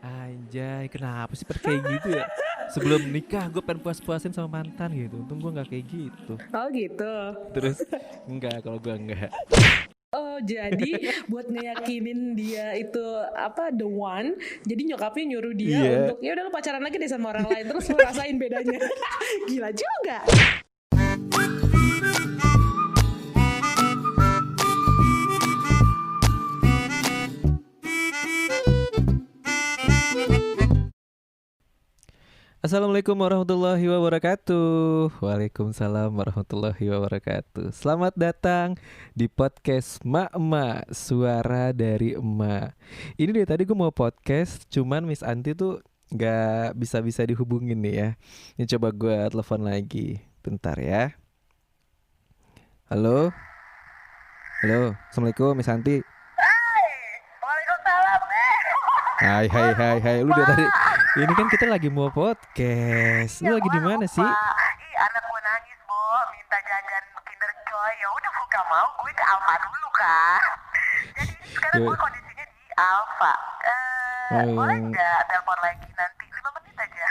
Anjay, kenapa sih pada kayak gitu ya? Sebelum nikah gue pengen puas-puasin sama mantan gitu. Untung gue nggak kayak gitu. Oh gitu. Terus enggak, kalau gue enggak. Oh jadi buat ngeyakinin dia itu apa the one, jadi nyokapnya nyuruh dia Iya. untuk ya udah lu pacaran lagi deh sama orang lain terus lu rasain bedanya. Gila juga. Assalamualaikum warahmatullahi wabarakatuh. Waalaikumsalam warahmatullahi wabarakatuh. Selamat datang di podcast Mak Emak, suara dari emak. Ini dari tadi gue mau podcast, cuman Miss Anti tuh nggak bisa dihubungin nih ya. Ini coba gue telepon lagi. Bentar ya. Halo, halo. Assalamualaikum Miss Anti. Waalaikumsalam. Hai. Lu dari tadi. Ini kan kita lagi mau podcast. Lu lagi di mana sih? Ih, anak gue nangis, Bo. Minta jajan Kinder Joy. Ya udah buka mau gue ke Alfa dulu kan. Jadi sekarang gue kondisinya di Alfa. Boleh nggak telepon lagi nanti 5 menit aja?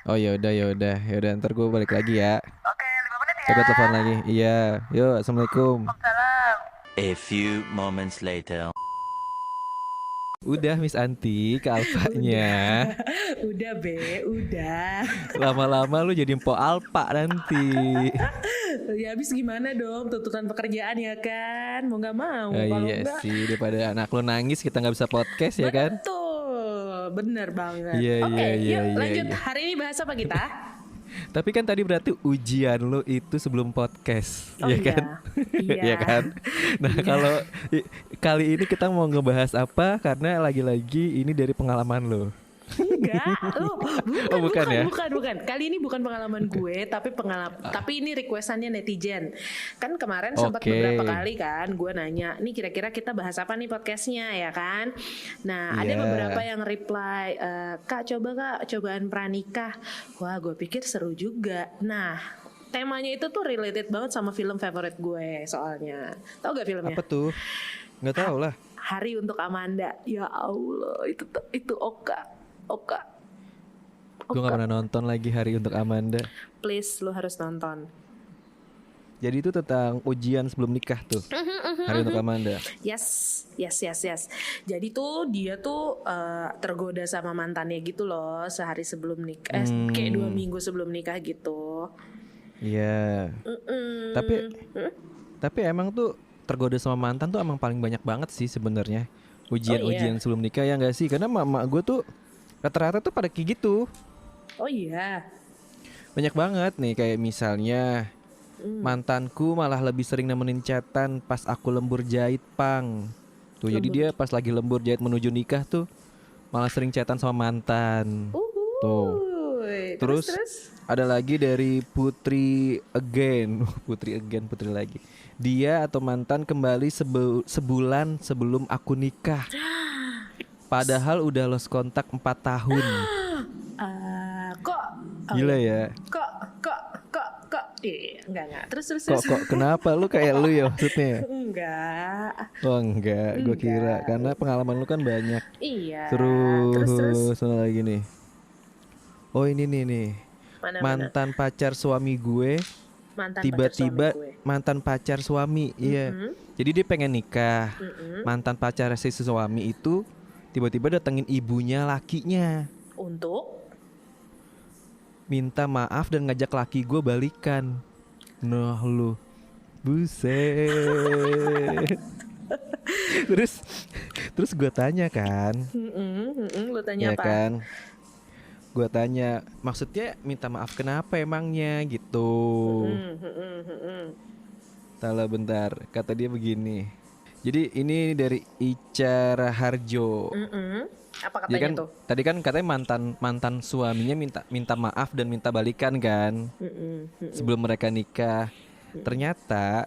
Oh ya udah. Ntar gue balik lagi ya. Oke, 5 menit ya. Coba telepon lagi. Iya. Yuk, assalamualaikum. Waalaikumsalam. A few moments later. Udah Miss Anti ke Alfanya. Udah be, udah. Lama-lama lu jadi Mpo Alpa nanti. Ya habis gimana dong tuntutan pekerjaan ya kan, mau nggak mau. Kalau Iya nggak, sih, daripada anak lu nangis kita nggak bisa podcast ya kan? betul, bener banget. Iya, Oke, iya, yuk iya, lanjut. iya. Hari ini bahas apa kita? Tapi kan tadi berarti ujian lu itu sebelum podcast, Oh ya iya, kan? iya. Iya kan? Nah, Iya. kalau kali ini kita mau ngebahas apa? Karena lagi-lagi ini dari pengalaman lu. Enggak, Oh, bukan ya? bukan. Kali ini bukan pengalaman gue, tapi ini requestannya netizen. Kan kemarin sempat Oke. beberapa kali kan gue nanya, nih kira-kira kita bahas apa nih podcastnya ya kan? Nah, ada Iya. beberapa yang reply, Kak cobaan pranikah. Wah, gue pikir seru juga. Nah, temanya itu tuh related banget sama film favorit gue soalnya. Tahu gak filmnya? Apa tuh? Nggak tahu lah. Hari untuk Amanda. Ya Allah, itu Oka. Gue nggak pernah nonton lagi Hari untuk Amanda. Please, lu harus nonton. Jadi itu tentang ujian sebelum nikah tuh. Hari untuk Amanda. Yes. Jadi tuh dia tuh tergoda sama mantannya gitu loh sehari sebelum nikah. Kayak 2 minggu sebelum nikah gitu. Iya. Tapi emang tuh tergoda sama mantan tuh emang paling banyak banget sih sebenarnya. Ujian-ujian sebelum nikah ya nggak sih? Karena mak gue tuh rata-rata tuh pada kayak gitu. Oh iya. Banyak banget nih kayak misalnya mantanku malah lebih sering nemenin chatan pas aku lembur jahit, Pang. Tuh jadi dia pas lagi lembur jahit menuju nikah tuh malah sering chatan sama mantan. Tuh. Terus ada lagi dari Putri lagi. Dia atau mantan kembali sebulan sebelum aku nikah. Padahal udah lost kontak 4 tahun. Kok Gila ya. Kok enggak. Terus. Kok kenapa lu kayak lu ya maksudnya? Enggak. Oh enggak, gue kira karena pengalaman lu kan banyak. Iya. Terus mana lagi nih? Oh ini nih. Mana? Mantan pacar suami gue tiba-tiba mantan pacar suami. Iya. Jadi dia pengen nikah. Mantan pacar si suami itu tiba-tiba datengin ibunya lakinya. Untuk Minta maaf dan ngajak laki gue balikan. Nah lu, buset. terus gue tanya kan, lu tanya ya apa? kan? Gue tanya, maksudnya minta maaf kenapa emangnya gitu? Salah bentar, kata dia begini. Jadi ini dari Ica Raharjo. Apa Jadi katanya kan tuh? tadi kan katanya mantan suaminya minta maaf dan minta balikan kan sebelum mereka nikah. Ternyata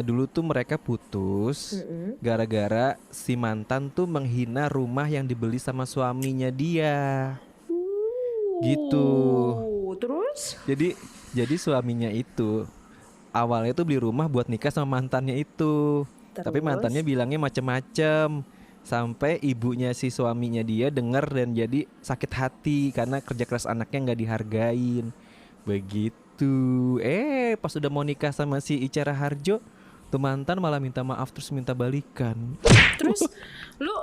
dulu tuh mereka putus gara-gara si mantan tuh menghina rumah yang dibeli sama suaminya dia. Gitu. Terus? Jadi suaminya itu awalnya tuh beli rumah buat nikah sama mantannya itu. Tapi mantannya bilangnya macem-macem. sampai ibunya si suaminya dia dengar dan jadi sakit hati karena kerja keras anaknya nggak dihargain. Begitu. Pas udah mau nikah sama si Ica Raharjo, tuh mantan malah minta maaf terus minta balikan. Terus lu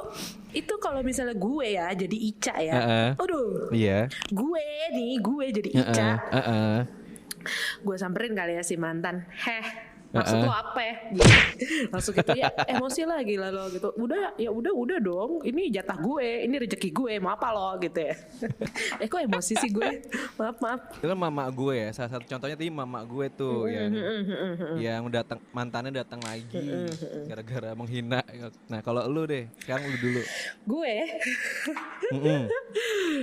itu kalau misalnya gue ya jadi Ica ya. Aduh. Iya. Gue jadi Ica. Gue samperin kali ya si mantan. Maksud lo apa ya? Gitu. Langsung gitu ya emosi lah gila lo gitu. Udah dong. Ini jatah gue, ini rezeki gue. Mau apa lo gitu ya. Kok emosi sih gue? Maaf. Itu kan mama gue ya. Salah satu contohnya tadi mama gue tuh yang mantannya datang lagi gara-gara menghina. Nah, kalau lu deh, sekarang lu dulu. Gue.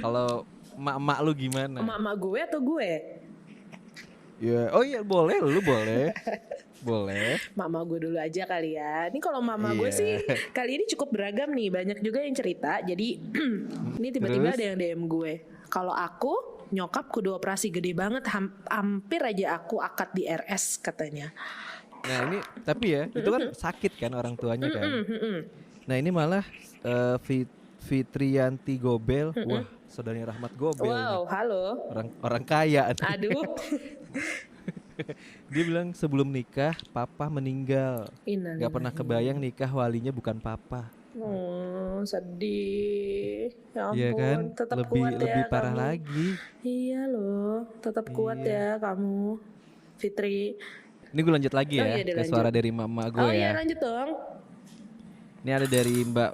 Kalau mak lu gimana? Mak gue atau gue? Ya, oh iya boleh, lu boleh. Boleh. Mama gue dulu aja kali ya. Ini kalau mama gue sih kali ini cukup beragam nih. Banyak juga yang cerita. Jadi ini tiba-tiba ada yang DM gue. Kalau aku nyokap kudu operasi gede banget. Hampir aja aku akad di RS katanya. Nah ini tapi ya itu kan sakit kan orang tuanya kan. Nah ini malah Fitriyanti Gobel. Wah saudaranya Rahmat Gobel. Wow, halo. Orang kaya. Aduh. Dia bilang sebelum nikah papa meninggal. Gak pernah kebayang nikah walinya bukan papa. Sedih. Ya ampun, ya kan? tetap lebih kuat ya parah kamu. lagi. Iya loh, tetap kuat ya kamu, Fitri. Ini gue lanjut lagi ya ke suara dari mama gue ya. Oh iya lanjut dong. Ini ada dari Mbak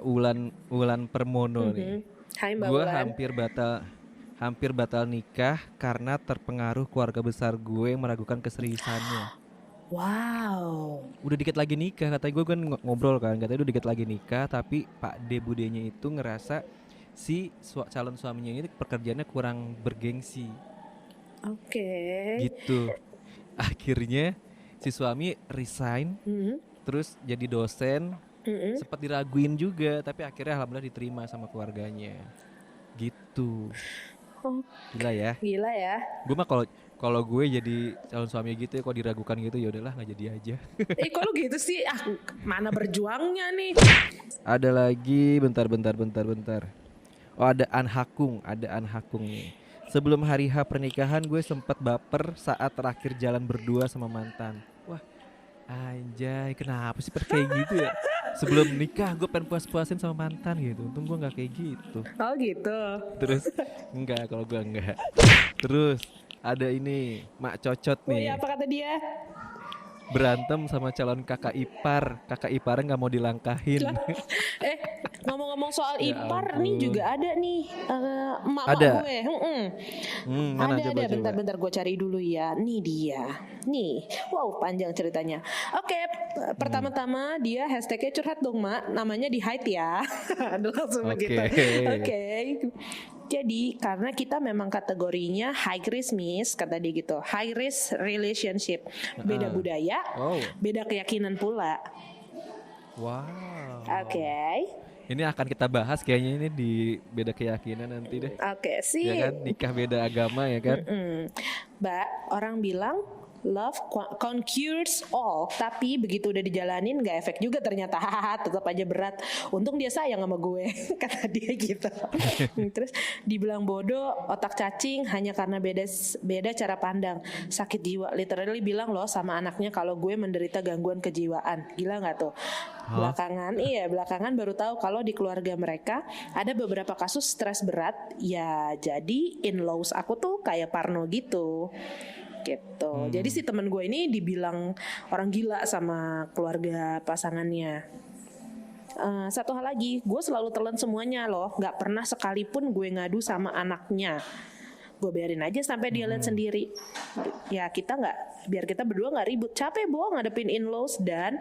Wulan Permono nih. Hai Mbak Gue Wulan. hampir batal nikah karena terpengaruh keluarga besar gue yang meragukan keseriusannya. Wow. Udah dikit lagi nikah, katanya gue kan ngobrol kan, katanya udah dikit lagi nikah, tapi Pak D budenya itu ngerasa si calon suaminya ini pekerjaannya kurang bergengsi. Oke. Gitu. Akhirnya si suami resign, terus jadi dosen, sempat diraguin juga, tapi akhirnya alhamdulillah diterima sama keluarganya. Gitu. Gila ya. Gue mah kalau gue jadi calon suami gitu ya, kok diragukan gitu ya udahlah nggak jadi aja. Kok lu gitu sih? Mana berjuangnya nih? Ada lagi, bentar. Oh ada Anhakung nih. Sebelum hari H pernikahan gue sempat baper saat terakhir jalan berdua sama mantan. Wah anjay, kenapa sih kayak gitu ya? Sebelum nikah gue pengen puas-puasin sama mantan gitu. Untung gue gak kayak gitu. Oh gitu. Terus enggak, kalau gue enggak. Terus ada ini Mak Cocot nih. Oh iya, apa kata dia? Berantem sama calon kakak iparnya gak mau dilangkahin. Ngomong-ngomong soal Ya ipar ampun. nih juga ada nih emak gue. Mana Ada coba. bentar gue cari dulu ya. Nih dia. Nih. Wow, panjang ceritanya. Oke, pertama-tama dia hashtagnya curhat dong, Mak. Namanya di hide ya. Aduh, langsung begitu. Oke. Jadi karena kita memang kategorinya high risk miss, kata dia gitu. High risk relationship. Beda budaya, beda keyakinan pula. Wow. Oke. Ini akan kita bahas kayaknya ini di beda keyakinan nanti deh. Oke, sih. Ya kan, nikah beda agama ya kan. Mbak, orang bilang love conquers all, tapi begitu udah dijalanin gak efek juga ternyata. Tetap aja berat. Untung dia sayang sama gue. Kata dia gitu. Terus dibilang bodoh, otak cacing hanya karena beda cara pandang. Sakit jiwa. Literally bilang loh sama anaknya kalau gue menderita gangguan kejiwaan. Gila gak tuh? Belakangan baru tahu kalau di keluarga mereka ada beberapa kasus stres berat. Ya jadi in-laws aku tuh kayak Parno gitu. Jadi si teman gue ini dibilang orang gila sama keluarga pasangannya. Satu hal lagi, gue selalu telan semuanya loh, nggak pernah sekalipun gue ngadu sama anaknya. Gue biarin aja sampai dia lihat sendiri. Ya biar kita berdua nggak ribut. Capek bohong ngadepin in-laws, dan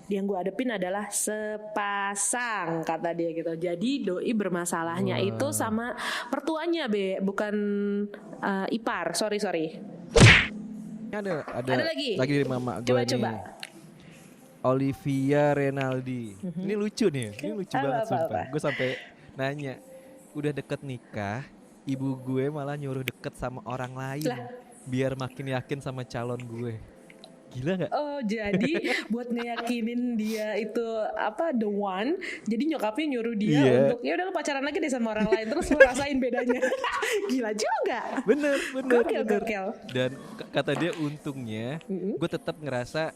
yang gue hadepin adalah sepasang, kata dia gitu. Jadi doi bermasalahnya itu sama pertuanya, bukan ipar. Sorry. Ada lagi dari mama gue nih. Coba. Olivia Renaldi. Ini lucu nih. Ini lucu banget sumpah. Gue sampai nanya, udah deket nikah, ibu gue malah nyuruh deket sama orang lain biar makin yakin sama calon gue. Gila nggak? Oh jadi buat ngeyakinin dia itu apa the one, jadi nyokapnya nyuruh dia untuk ya udah lu pacaran lagi deh sama orang lain terus lu rasain bedanya. Gila juga. Bener. Gokil. Dan kata dia untungnya gue tetap ngerasa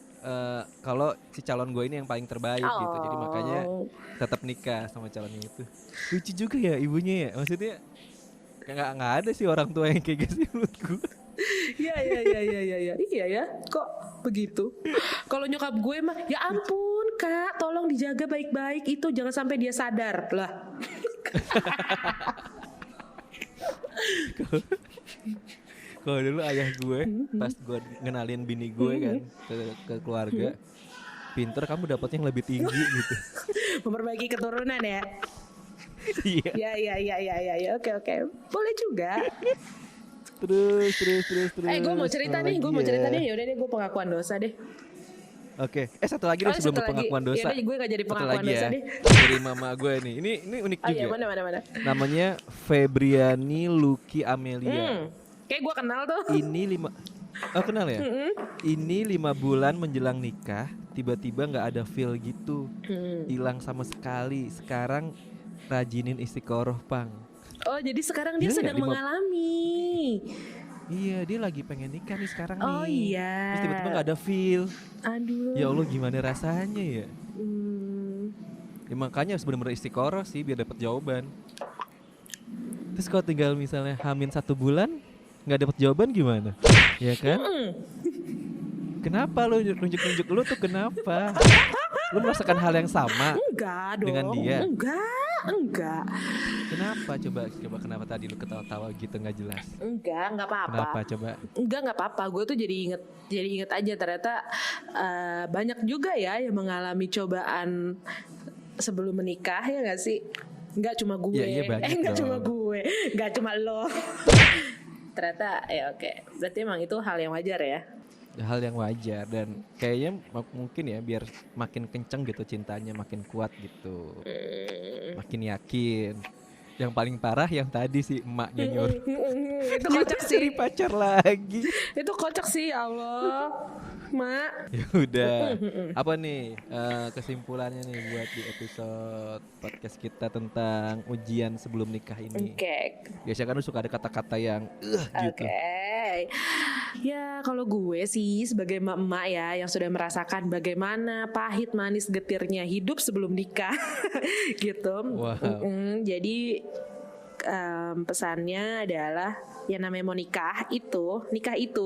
kalau si calon gue ini yang paling terbaik gitu. Jadi makanya tetap nikah sama calonnya itu. Lucu juga ya ibunya ya. Maksudnya nggak ada sih orang tua yang kayak gitu menurut gue. Iya ya. Kok begitu? Kalau nyokap gue mah, ya ampun kak, tolong dijaga baik-baik itu, jangan sampai dia sadar lah. Kalau dulu ayah gue pas gue ngenalin bini gue kan ke keluarga, pinter kamu dapatnya yang lebih tinggi gitu. Memperbaiki keturunan ya. Iya. Ya. Oke. Boleh juga. Terus. Gue mau cerita nih. Yaudah deh, gue pengakuan dosa deh. Oke. Satu lagi deh sebelum pengakuan dosa. Yaudah, gue gak jadi pengakuan dosa deh. Dari mama gue nih. Ini unik juga. Iya, mana. Namanya Febriani Lucky Amelia. Kayak gue kenal tuh. Ini 5. Oh kenal ya? Ini 5 bulan menjelang nikah, tiba-tiba nggak ada feel gitu, hilang sama sekali. Sekarang rajinin istiqoroh pang. Oh jadi sekarang dia sedang mengalami. Iya dia lagi pengen nikah nih sekarang nih. Oh iya. Terus tiba-tiba nggak ada feel. Aduh. Ya Allah gimana rasanya ya? Ya makanya harus benar-benar istiqoroh sih biar dapat jawaban. Terus kalau tinggal misalnya hamil 1 bulan nggak dapat jawaban gimana? Ya kan? Kenapa lu nunjuk-nunjuk lu tuh kenapa? Lu merasakan hal yang sama? Enggak dong. Dengan dia? Enggak. Kenapa? Coba kenapa tadi lu ketawa-tawa gitu nggak jelas? Enggak apa-apa. Kenapa coba? Nggak apa-apa. Gue tuh jadi inget aja ternyata banyak juga ya yang mengalami cobaan sebelum menikah ya nggak sih? Nggak cuma gue. Iya banyak nggak dong. cuma gue. Nggak cuma lo. Ternyata ya oke. Berarti emang itu hal yang wajar ya. Hal yang wajar dan kayaknya mungkin ya biar makin kenceng gitu cintanya, makin kuat gitu, makin yakin. Yang paling parah yang tadi si emaknya nyuruh. Itu kocak sih. Cari pacar lagi. Itu kocak sih ya Allah. Mak. Ya udah. Apa nih kesimpulannya nih buat di episode podcast kita tentang ujian sebelum nikah ini? Oke. Biasanya kan lu suka ada kata-kata yang gitu. Oke. Ya kalau gue sih sebagai emak-emak ya yang sudah merasakan bagaimana pahit manis getirnya hidup sebelum nikah gitu. Wow. Jadi pesannya adalah yang namanya mau nikah itu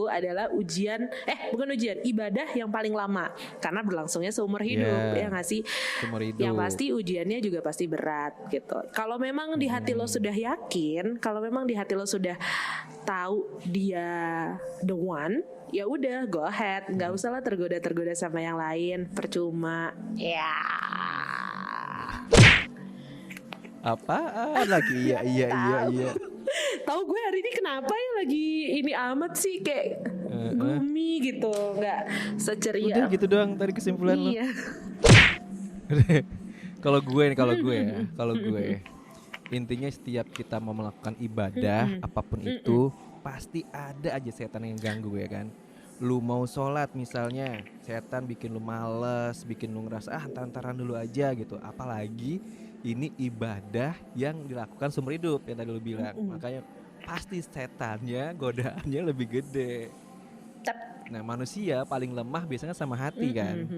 adalah ibadah yang paling lama karena berlangsungnya seumur hidup ya nggak sih? Seumur hidup. Yang pasti ujiannya juga pasti berat gitu. Kalau memang di hati lo sudah yakin, kalau memang di hati lo sudah tahu dia the one, ya udah go ahead, nggak usah lah tergoda sama yang lain, percuma ya. Apaan lagi? Iya. Tahu gue hari ini kenapa ya lagi ini amat sih kayak gloomy gitu, nggak seceria. Udah gitu doang tadi kesimpulan lo. Iya. Kalau gue intinya setiap kita mau melakukan ibadah apapun itu pasti ada aja setan yang ganggu ya kan. Lu mau sholat misalnya, setan bikin lu males, bikin lu ngerasa antaran dulu aja gitu. Apalagi ini ibadah yang dilakukan seumur hidup yang tadi lu bilang. Makanya pasti setannya, godaannya lebih gede. Nah manusia paling lemah biasanya sama hati kan.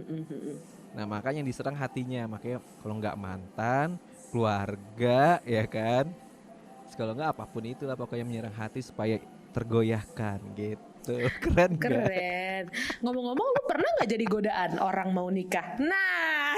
Nah makanya yang diserang hatinya. Makanya kalau nggak mantan, keluarga ya kan. Kalau nggak apapun itulah pokoknya menyerang hati supaya tergoyahkan gitu. Keren. Ngomong-ngomong lu pernah nggak jadi godaan orang mau nikah? Nah